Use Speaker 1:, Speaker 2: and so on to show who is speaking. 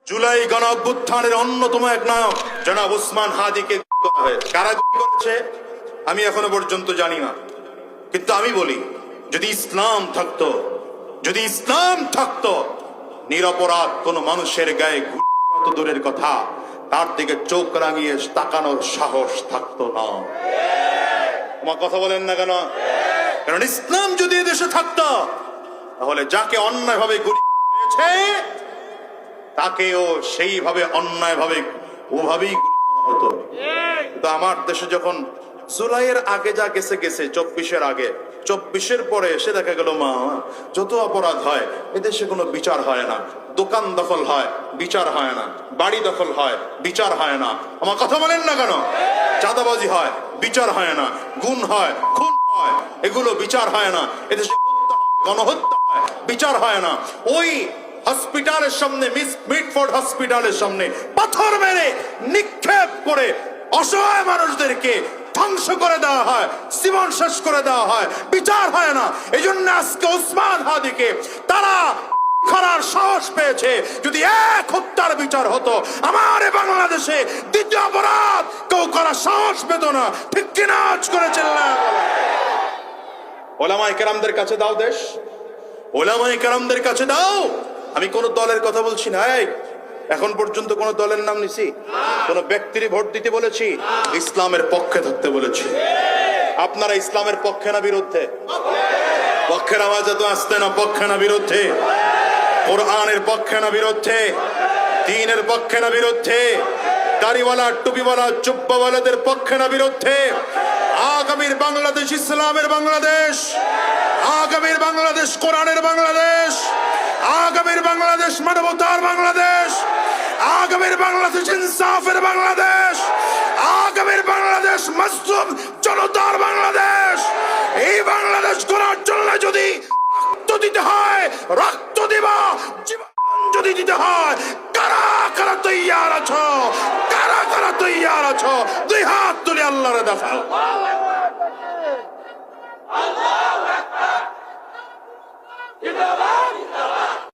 Speaker 1: জুলাই গণ অভ্যুত্থানের অন্যতম এক নায়ক জনাব ওসমান হাদিকে কারা করেছে আমি এখনো পর্যন্ত জানি না, কিন্তু আমি বলি যদি ইসলাম থাকতো নিরপরাধ কোন মানুষের গায়ে গুলি দূরের কথা তার দিকে চোখ রাঙিয়ে তাকানোর সাহস থাকতো না। আমার কথা বলেন না কেন? কারণ ইসলাম যদি দেশে থাকতো তাহলে যাকে অন্যায়ভাবে গুলি হয়েছে তাকেও সেইভাবে অন্যায়ভাবে ওভাবেই গুলি করা হতো। তো আমার দেশে যখন জুলাইয়ের আগে যা গেছে 24-এর আগে, 24-এর পরে এসে দেখা গেল মা যত অপরাধ হয় এদেশে কোনো বিচার হয় না। দোকান দখল হয়, বিচার হয় না। বাড়ি দখল হয়, বিচার হয় না। আমার কথা বলেন না কেন? চাঁদাবাজি হয়, বিচার হয় না। গুণ হয়, খুন হয়, এগুলো বিচার হয় না। এদেশে হত্যা হয়, গণহত্যা হয়, বিচার হয় না। ওই হসপিটালের সামনে, মিটফোর্ড হসপিটালের সামনে পাথর মেরে নিক্ষেপ করে অসহায় মানুষদেরকে ধ্বংস করে দেওয়া হয়, জীবন শেষ করে দেওয়া হয়, বিচার হয় না। এই জন্য আজকে ওসমান হাদিকে তারা করার সাহস পেয়েছে। যদি এক হত্যার বিচার হতো আমার বাংলাদেশে দ্বিতীয় অপরাধ কেউ করার সাহস পেত না। ঠিক কিনা? আজ করেছেন না? ওলামায়ে কেরামদের কাছে দাও দেশ, ওলামায়ে কেরামদের কাছে দাও। আমি কোন দলের কথা বলছি না। এখন পর্যন্ত কোন দলের নাম নিছি? কোন ব্যক্তির ভোট দিতে বলেছি? ইসলামের পক্ষে থাকতে বলেছি। আপনারা ইসলামের পক্ষে না বিরুদ্ধে? পক্ষের আওয়াজ এত আসতে না, পক্ষে না বিরুদ্ধে? কোরআনের পক্ষে না বিরুদ্ধে? দ্বীনের পক্ষে না বিরুদ্ধে? দাড়িওয়ালা টুপিওয়ালা জুব্বাওয়ালাদের পক্ষে না বিরুদ্ধে? আগামীর বাংলাদেশ ইসলামের বাংলাদেশ, আগামীর বাংলাদেশ কোরআনের বাংলাদেশ, আগামীর বাংলাদেশ মানবতার বাংলাদেশ, আগামীর বাংলাদেশ ইনসাফের বাংলাদেশ, আগামীর বাংলাদেশ মাসুম জনতার বাংলাদেশ। এই বাংলাদেশ গড়ার জন্য যদি রক্ত দিতে হয় রক্ত দিবা, জীবন যদি দিতে হয় কারা কারা তৈয়ার আছো? কারা কারা তৈয়ার আছো? দুই হাত তুলে আল্লাহরে দেখাও।
Speaker 2: জিন্দাবাদ।